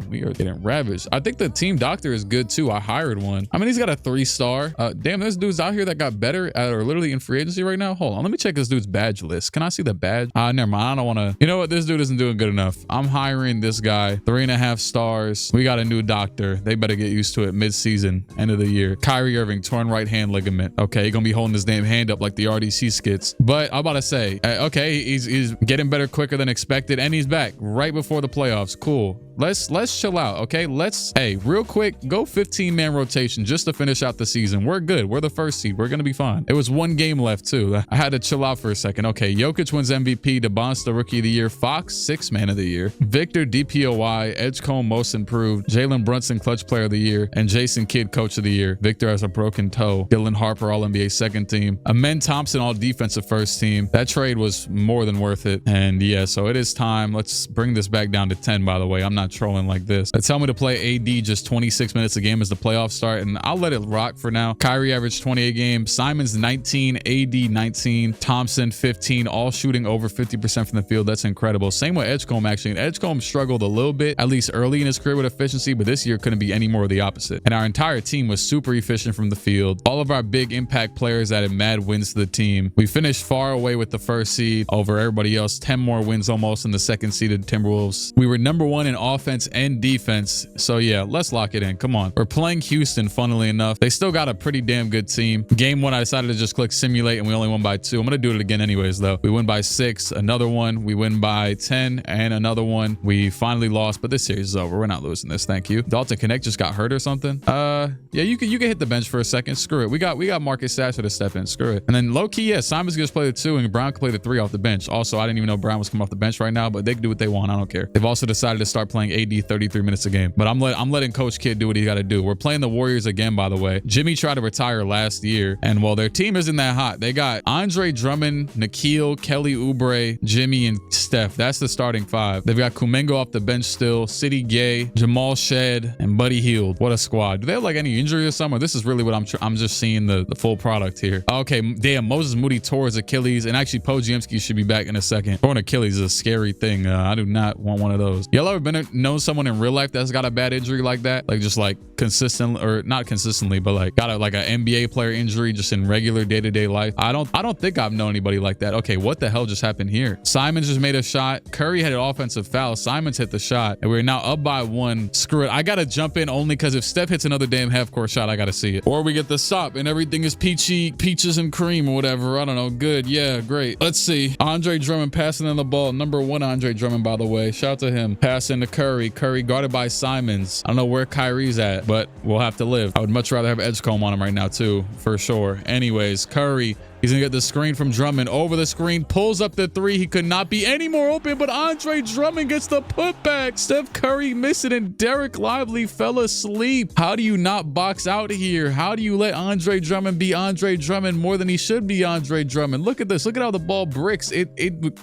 We are getting ravaged. I think the team doctor is good too. I hired one. I mean, he's got a 3-star. Damn, there's dudes out here that got better at or literally in free agency right now. Hold on, let me check this dude's badge list. Can I see the badge? Never mind. I don't want to. You know what? This dude isn't doing good enough. I'm hiring this guy. 3.5 stars. We got a new doctor. They better get used to it mid-season, end of the year. Kyrie Irving, torn right hand ligament. Okay, he's gonna be holding his damn hand up like the RDC skits. But I'm about to say, okay, he's getting better quicker than expected, and he's back right before the playoffs. Cool. Let's chill out, okay? Hey, real quick, go 15-man rotation just to finish out the season. We're good. We're the first seed. We're gonna be fine. It was 1 game left too. I had to chill out for a second. Okay, Jokic wins MVP, DeBonce the Rookie of the Year, Fox 6th Man of the Year, Victor DPOY, Edgecombe Most Improved, Jalen Brunson Clutch Player of the Year, and Jason Kidd Coach of the Year. Victor has a broken toe. Dylan Harper All NBA Second Team. Amen Thompson All Defensive First Team. That trade was more than worth it. And yeah, so it is time. Let's bring this back down to 10, by the way. I'm not trolling like this. They tell me to play AD just 26 minutes a game as the playoffs start, and I'll let it rock for now. Kyrie averaged 28 games. Simons 19, AD 19, Thompson 15, all shooting over 50% from the field. That's incredible. Same with Edgecombe actually. And Edgecombe struggled a little bit, at least early in his career with efficiency, but this year couldn't be any more of the opposite. And our entire team was super efficient from the field. All of our big impact players added mad wins to the team. We finished far away with the first seed over everybody else. 10 more wins almost in the second seeded Timberwolves. We were #1 in offense and defense. So yeah, let's lock it in. Come on. We're playing Houston, funnily enough. They still got a pretty damn good team. Game 1, I decided to just click simulate, and we only won by 2. I'm going to do it again anyways, though. We win by 6, another one. We win by 10, and another one. We finally lost, but this series is over. We're not losing this. Thank you. Dalton Connect just got hurt or something. Yeah, you can hit the bench for a second. Screw it. We got Marcus Sasser to step in. Screw it. And then low key, yeah, Simons gonna play the 2, and Brown can play the 3 off the bench. Also, I didn't even know Brown was coming off the bench right now, but they can do what they want. I don't care. They've also decided to start playing playing AD 33 minutes a game. But I'm letting Coach Kidd do what he got to do. We're playing the Warriors again, by the way. Jimmy tried to retire last year, and well, their team isn't that hot. They got Andre Drummond, Nikhil, Kelly Oubre, Jimmy, and Steph. That's the starting five. They've got Kuminga off the bench still, City Gay, Jamal Shed, and Buddy Hield. What a squad. Do they have like any injury or something? Or this is really what I'm just seeing the full product here. Okay, damn, Moses Moody tore his Achilles, and actually Podziemski should be back in a second. Torn Achilles is a scary thing. I do not want one of those. Y'all ever known someone in real life that's got a bad injury like that? Like just like consistent, or not consistently, but like got like an NBA player injury just in regular day-to-day life? I don't think I've known anybody like that. Okay, what the hell just happened here? Simons just made a shot. Curry had an offensive foul. Simons hit the shot, and we're now up by 1. Screw it. I gotta jump in only because if Steph hits another damn half-court shot, I gotta see it. Or we get the stop and everything is peaches and cream or whatever. I don't know. Good. Yeah, great. Let's see. Andre Drummond passing in the ball. Number 1 Andre Drummond, by the way. Shout out to him. Passing to Curry. Curry guarded by Simons. I don't know where Kyrie's at, but we'll have to live. I would much rather have Edgecombe on him right now too, for sure. Anyways, Curry. He's gonna get the screen from Drummond. Over the screen, pulls up the 3. He could not be any more open, but Andre Drummond gets the putback. Steph Curry missed it, and Derek Lively fell asleep. How do you not box out here? How do you let Andre Drummond be Andre Drummond more than he should be Andre Drummond? Look at this. Look at how the ball bricks. It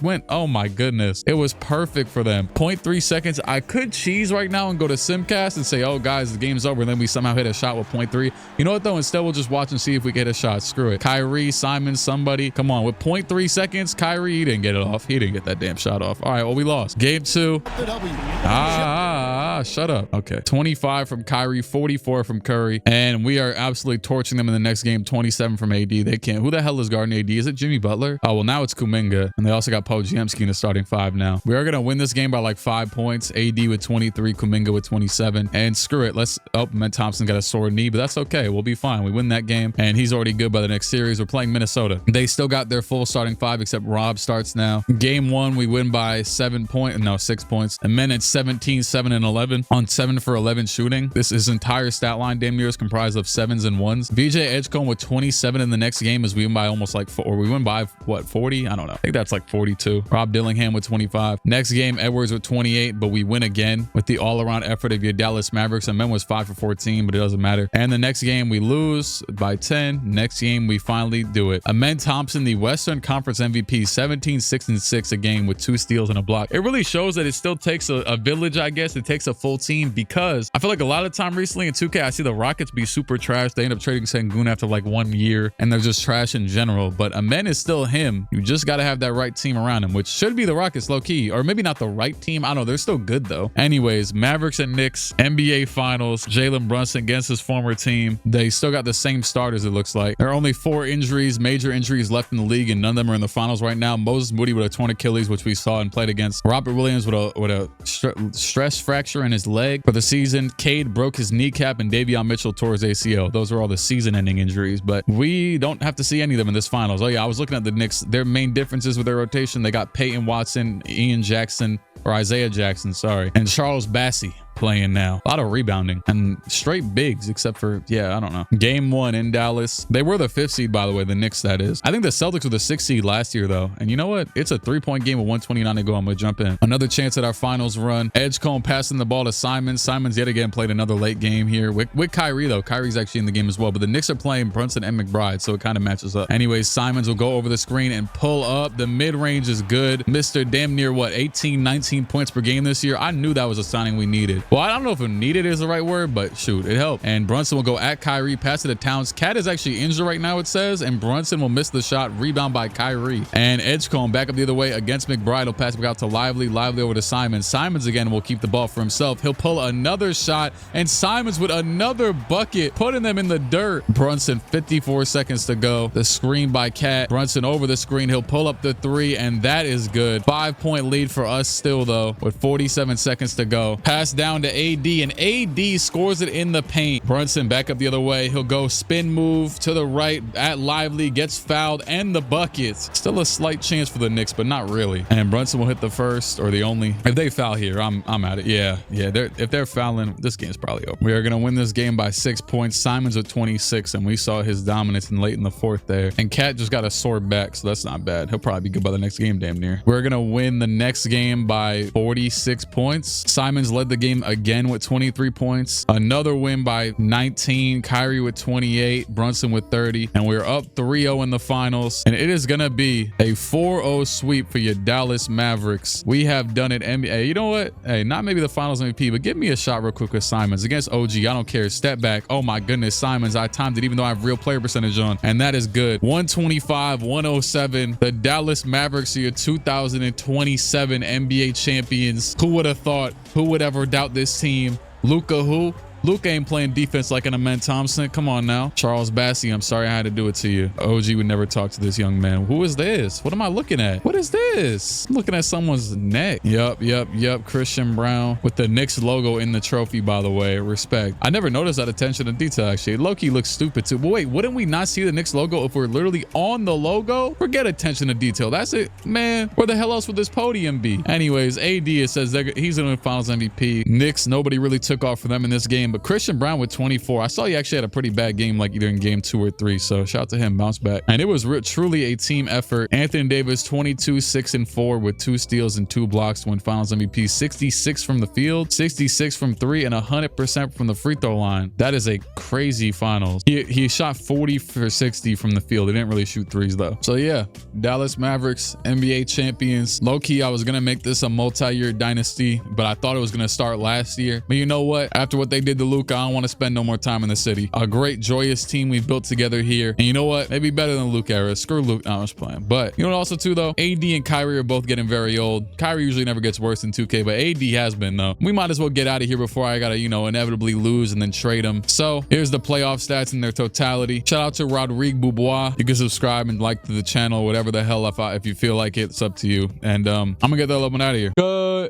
went, oh my goodness. It was perfect for them. 0.3 seconds. I could cheese right now and go to Simcast and say, oh guys, the game's over, and then we somehow hit a shot with 0.3. You know what though? Instead, we'll just watch and see if we get a shot. Screw it. Kyrie, Simon, somebody, come on. With 0.3 seconds, Kyrie, he didn't get it off. He didn't get that damn shot off. All right, well, we lost. Game 2. Shut up. Okay. 25 from Kyrie, 44 from Curry, and we are absolutely torching them in the next game. 27 from AD. They can't. Who the hell is guarding AD? Is it Jimmy Butler? Oh, well, now it's Kuminga, and they also got Podziemski in the starting 5 now. We are going to win this game by like 5 points. AD with 23, Kuminga with 27, and screw it. Matt Thompson got a sore knee, but that's okay. We'll be fine. We win that game, and he's already good by the next series. We're playing Minnesota. They still got their full starting 5, except Rob starts now. Game 1, we win by 6 points. And then it's 17, 7, and 11 on 7 for 11 shooting. His entire stat line damn near is comprised of 7s and 1s. VJ Edgecombe with 27 in the next game as we win by almost like 4, or we win by what, 40? I don't know. I think that's like 42. Rob Dillingham with 25. Next game, Edwards with 28, but we win again with the all-around effort of your Dallas Mavericks. And Men was 5 for 14, but it doesn't matter. And the next game, we lose by 10. Next game, we finally do it. Amen Thompson, the Western Conference MVP, 17, 6, and 6 a game with 2 steals and a block. It really shows that it still takes a village, I guess. It takes a full team, because I feel like a lot of time recently in 2K, I see the Rockets be super trash. They end up trading Sengun after like 1 year, and they're just trash in general. But Amen is still him. You just got to have that right team around him, which should be the Rockets low key, or maybe not the right team. I don't know. They're still good though. Anyways, Mavericks and Knicks, NBA Finals. Jalen Brunson against his former team. They still got the same starters, it looks like. There are only 4 injuries, major injuries left in the league, and none of them are in the finals right now. Moses Moody with a torn Achilles, which we saw and played against. Robert Williams with a stress fracture in his leg for the season. Cade broke his kneecap, and Davion Mitchell tore his ACL. Those are all the season-ending injuries, but we don't have to see any of them in this finals. Oh yeah, I was looking at the Knicks. Their main differences with their rotation, they got Peyton Watson, Ian Jackson, or Isaiah Jackson, sorry, and Charles Bassey playing now. A lot of rebounding and straight bigs, except for, yeah, I don't know. Game 1 in Dallas. They were the 5th seed, by the way, the Knicks, that is. I think the Celtics were the 6th seed last year, though. And you know what? It's a 3-point game with 129 to go. I'm going to jump in. Another chance at our finals run. Edgecombe passing the ball to Simons. Simons yet again played another late game here with Kyrie, though. Kyrie's actually in the game as well, but the Knicks are playing Brunson and McBride, so it kind of matches up. Anyways, Simons will go over the screen and pull up. The mid-range is good. Mr. damn near, what, 18, 19 points per game this year? I knew that was a signing we needed. Well, I don't know if it needed is the right word, but shoot, it helped. And Brunson will go at Kyrie, pass it to Towns. Cat is actually injured right now, it says, and Brunson will miss the shot. Rebound by Kyrie. And Edgecombe back up the other way against McBride. Will pass it out to Lively. Lively over to Simons. Simons again will keep the ball for himself. He'll pull another shot, and Simons with another bucket, putting them in the dirt. Brunson, 54 seconds to go. The screen by Cat. Brunson over the screen. He'll pull up the 3, and that is good. 5-point lead for us still, though, with 47 seconds to go. Pass down down to AD, and AD scores it in the paint. Brunson back up the other way. He'll go spin move to the right at Lively, gets fouled, and the buckets. Still a slight chance for the Knicks, but not really. And Brunson will hit the first or the only. If they foul here, I'm at it. Yeah. If they're fouling, this game's probably over. We are gonna win this game by 6 points. Simon's with 26, and we saw his dominance in late in the fourth there. And Cat just got a sore back, so that's not bad. He'll probably be good by the next game, damn near. We're gonna win the next game by 46 points. Simons led the game again with 23 points. Another win by 19. Kyrie with 28. Brunson with 30. And we're up 3-0 in the finals. And it is gonna be a 4-0 sweep for your Dallas Mavericks. We have done it, NBA. You know what? Hey, not maybe the finals MVP, but give me a shot real quick with Simons against OG. I don't care. Step back. Oh my goodness, Simons. I timed it even though I have real player percentage on. And that is good. 125-107. The Dallas Mavericks are your 2027 NBA champions. Who would have thought? Who would ever doubt this team? Luka who? Luka ain't playing defense like an Amen Thompson. Come on now. Charles Bassey, I'm sorry I had to do it to you. OG would never talk to this young man. Who is this? What am I looking at? What is this? I'm looking at someone's neck. Yup. Christian Brown with the Knicks logo in the trophy, by the way. Respect. I never noticed that attention to detail, actually. Low-key looks stupid, too. But wait, wouldn't we not see the Knicks logo if we're literally on the logo? Forget attention to detail. That's it, man. Where the hell else would this podium be? Anyways, AD, it says he's in the finals MVP. Knicks, nobody really took off for them in this game, but Christian Brown with 24. I saw he actually had a pretty bad game, like either in game 2 or 3. So shout out to him, bounce back. And it was truly a team effort. Anthony Davis, 22, 6 and 4 with 2 steals and 2 blocks to win finals MVP. 66 from the field, 66 from 3, and 100% from the free throw line. That is a crazy finals. He shot 40 for 60 from the field. He didn't really shoot threes though. So yeah, Dallas Mavericks, NBA champions. Low key, I was gonna make this a multi-year dynasty, but I thought it was gonna start last year. But you know what? After what they did to Luka, I don't want to spend no more time in the city. A great, joyous team we've built together here. And you know what? Maybe better than Luka era. Screw Luka. No, I'm just playing. But you know what also too though? AD and Kyrie are both getting very old. Kyrie usually never gets worse than 2K, but AD has been though. We might as well get out of here before I gotta, you know, inevitably lose and then trade him. So here's the playoff stats in their totality. Shout out to Rodrigue Boubois. You can subscribe and like to the channel, whatever the hell if you feel like it, it's up to you. And I'm gonna get that little one out of here. Good.